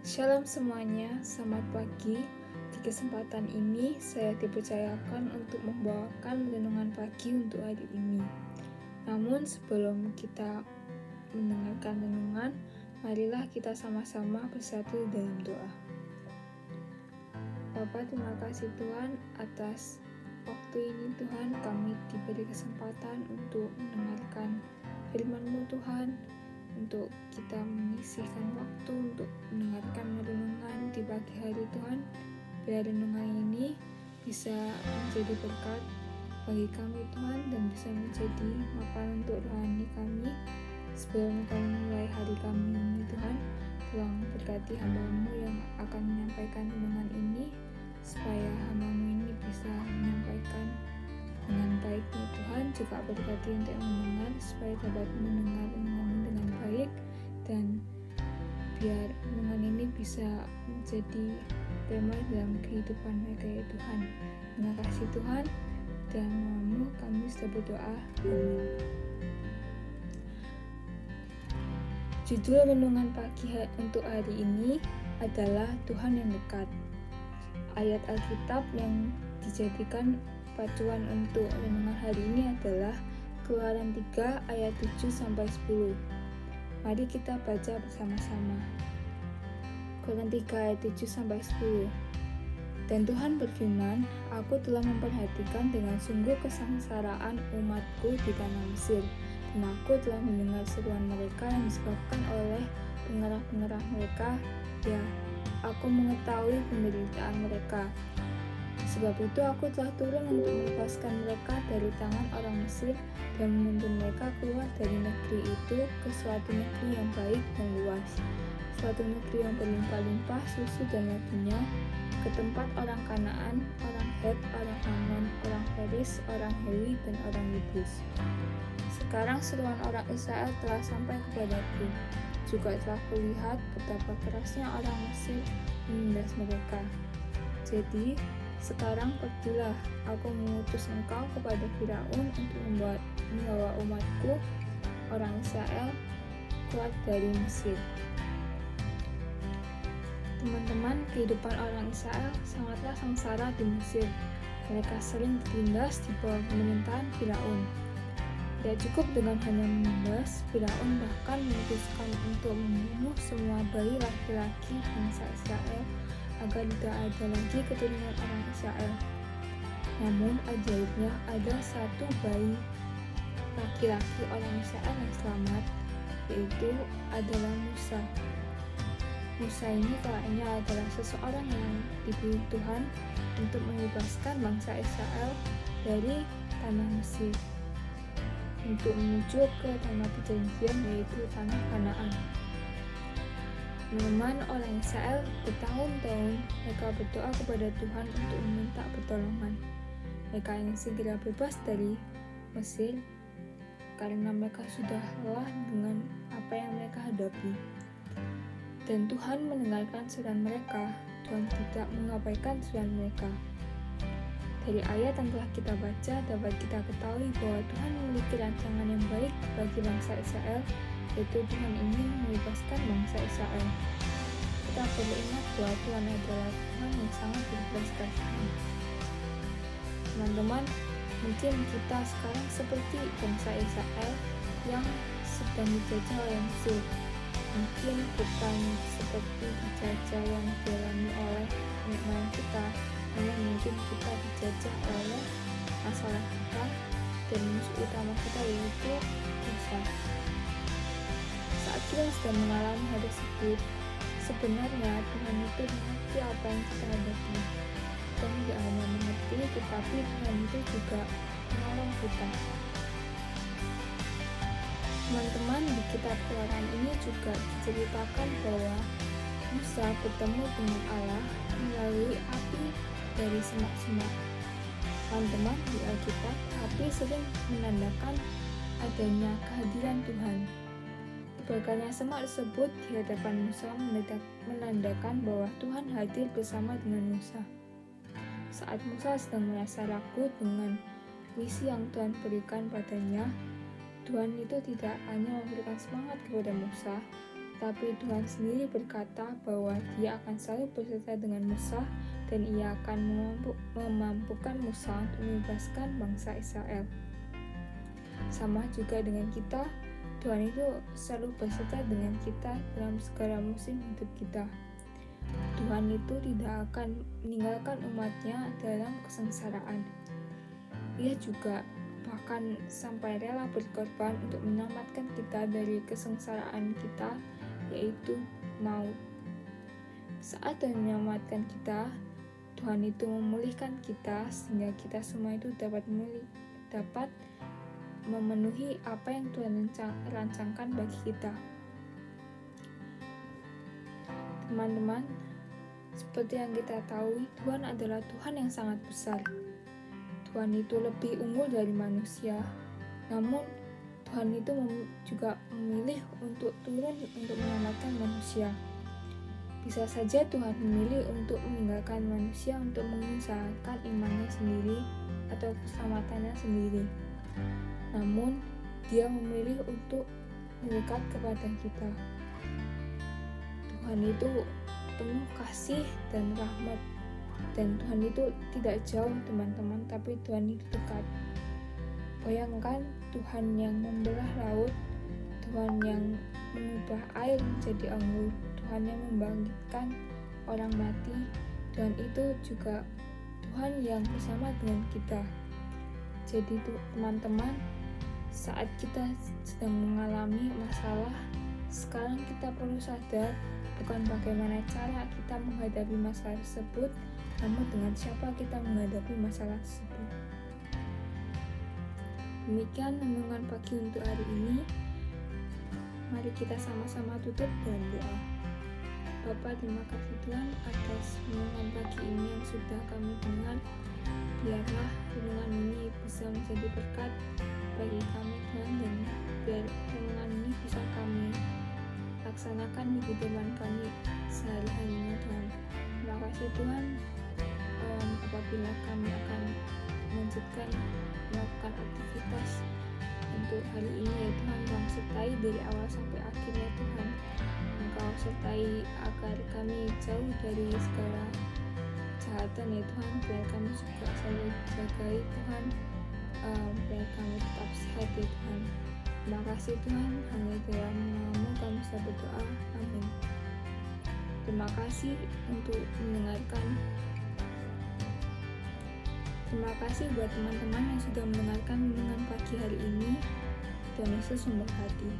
Shalom semuanya, selamat pagi. Di kesempatan ini, saya dipercayakan untuk membawakan renungan pagi untuk hari ini. Namun sebelum kita mendengarkan renungan, marilah kita sama-sama bersatu dalam doa. Bapa, terima kasih Tuhan atas waktu ini Tuhan, kami diberi kesempatan untuk mendengarkan firman-Mu Tuhan, untuk kita menyisihkan waktu untuk mendengarkan renungan di pagi hari Tuhan. Biar renungan ini bisa menjadi berkat bagi kami Tuhan dan bisa menjadi makanan untuk rohani kami. Sebelum kami mulai hari kami ini Tuhan, tolong berkati hamba-Mu yang akan menyampaikan renungan ini, supaya hamba-Mu ini bisa menyampaikan dengan baik nih Tuhan. Juga berkati untuk yang mendengar, supaya dapat mendengar renungan dengan baik, dan biar renungan ini bisa menjadi tema dalam kehidupan mereka ya Tuhan. Terima kasih Tuhan, dan nama-Mu kami sudah berdoa, amin. Judul renungan pagi untuk hari ini adalah Tuhan yang dekat. Ayat Alkitab yang dijadikan pacuan untuk renungan hari ini adalah Keluaran 3 ayat 7-10. Mari kita baca bersama-sama. Keluaran 3 ayat 7-10. Dan Tuhan berfirman, Aku telah memperhatikan dengan sungguh kesengsaraan umatku di tanah Mesir, dan Aku telah mendengar seruan mereka yang disebabkan oleh pengerah-pengerah mereka. Ya, Aku mengetahui penderitaan mereka. Sebab itu Aku telah turun untuk melepaskan mereka dari tangan orang Mesir dan menuntun mereka keluar dari negeri itu ke suatu negeri yang baik dan luas, suatu negeri yang berlimpah-limpah susu dan madunya, ke tempat orang Kanaan, orang Het, orang Amon, orang Feris, orang Hewi, dan orang Yebus. Sekarang seruan orang Israel telah sampai kepadaku. Juga telah kulihat betapa kerasnya orang Mesir menindas mereka. Jadi, sekarang pergilah, Aku mengutus engkau kepada Firaun untuk membawa umatku, orang Israel, keluar dari Mesir. Teman-teman, kehidupan orang Israel sangatlah sengsara di Mesir. Mereka sering ditindas di bawah pemerintahan Firaun. Tidak cukup dengan hanya menindas, Firaun bahkan memutuskan untuk membunuh semua bayi laki-laki bangsa Israel agar tidak ada lagi keturunan orang Israel. Namun ajaibnya ada satu bayi laki-laki orang Israel yang selamat, yaitu adalah Musa. Musa ini kelaknya adalah seseorang yang dipilih Tuhan untuk membebaskan bangsa Israel dari tanah Mesir untuk menuju ke tanah perjanjian, yaitu tanah Kanaan. Teman-teman, orang Israel bertahun-tahun mereka berdoa kepada Tuhan untuk meminta pertolongan. Mereka ingin segera bebas dari Mesir karena mereka sudah lelah dengan apa yang mereka hadapi. Dan Tuhan mendengarkan seruan mereka. Tuhan tidak mengabaikan seruan mereka. Dari ayat yang telah kita baca dapat kita ketahui bahwa Tuhan memiliki rancangan yang baik bagi bangsa Israel, yaitu Tuhan ingin membebaskan bangsa Israel. Kita perlu ingat bahwa Tuhan adalah Tuhan yang sangat berbelas kasihan. Teman-teman, mungkin kita sekarang seperti bangsa Israel yang sedang dijajah oleh Mesir. Mungkin bukan seperti dijajah yang dialami oleh nenek moyang kita, namun mungkin kita dijajah oleh masalah kita dan musuh utama kita, yaitu Musa. Saat kita sedang mengalami hal tersebut, sebenarnya Tuhan itu mengerti apa yang kita hadapi. Tuhan tidak hanya mengerti, tetapi Tuhan itu juga menolong kita. Teman-teman, di kitab Keluaran ini juga diceritakan bahwa Musa bertemu dengan Allah melalui api dari semak-semak. Teman-teman, di Alkitab, api sering menandakan adanya kehadiran Tuhan. Tebakannya semak tersebut di hadapan Musa menandakan bahwa Tuhan hadir bersama dengan Musa. Saat Musa sedang merasa ragu dengan misi yang Tuhan berikan padanya, Tuhan itu tidak hanya memberikan semangat kepada Musa, Tetapi Tuhan sendiri berkata bahwa Dia akan selalu beserta dengan Musa dan Ia akan memampukan Musa untuk membebaskan bangsa Israel. Sama juga dengan kita, Tuhan itu selalu beserta dengan kita dalam segala musim hidup kita. Tuhan itu tidak akan meninggalkan umatnya dalam kesengsaraan. Ia juga bahkan sampai rela berkorban untuk menyelamatkan kita dari kesengsaraan kita, yaitu maut. Saat Tuhan menyelamatkan kita, Tuhan itu memulihkan kita sehingga kita semua itu dapat memenuhi apa yang Tuhan rancangkan bagi kita. Teman-teman, seperti yang kita tahu, Tuhan adalah Tuhan yang sangat besar. Tuhan itu lebih unggul dari manusia, namun Tuhan itu juga memilih untuk turun untuk menyelamatkan manusia. Bisa saja Tuhan memilih untuk meninggalkan manusia untuk mengusahakan imannya sendiri atau keselamatannya sendiri. Namun, Dia memilih untuk mendekat kepada kita. Tuhan itu penuh kasih dan rahmat. Dan Tuhan itu tidak jauh teman-teman, tapi Tuhan itu dekat. Bayangkan Tuhan yang membelah laut, Tuhan yang mengubah air menjadi anggur, Tuhan yang membangkitkan orang mati, dan itu juga Tuhan yang bersama dengan kita. Jadi teman-teman, saat kita sedang mengalami masalah, sekarang kita perlu sadar bukan bagaimana cara kita menghadapi masalah tersebut, namun dengan siapa kita menghadapi masalah tersebut. Demikian renungan pagi untuk hari ini. Mari kita sama-sama tutup dengan doa. Bapa, terima kasih Tuhan atas renungan pagi ini yang sudah kami dengar. Biarlah renungan ini bisa menjadi berkat bagi kami Tuhan, dan biar renungan ini bisa kami laksanakan di kehidupan kami sehari-harinya Tuhan. Terima kasih Tuhan. Apabila kami akan melanjutkan melakukan aktivitas untuk hari ini, ya Tuhan, Tuhan sertai dari awal sampai akhirnya Tuhan. Engkau sertai agar kami jauh dari segala kejahatan ya Tuhan, biar kami juga selalu jagai Tuhan, biar kami tetap sehat ya Tuhan. Terima kasih Tuhan, hanya dalam nama-Mu kami sudah berdoa, amin. Terima kasih untuk mendengarkan. Terima kasih buat teman-teman yang sudah mendengarkan renungan pagi hari ini. Tuhan Yesus memberkati.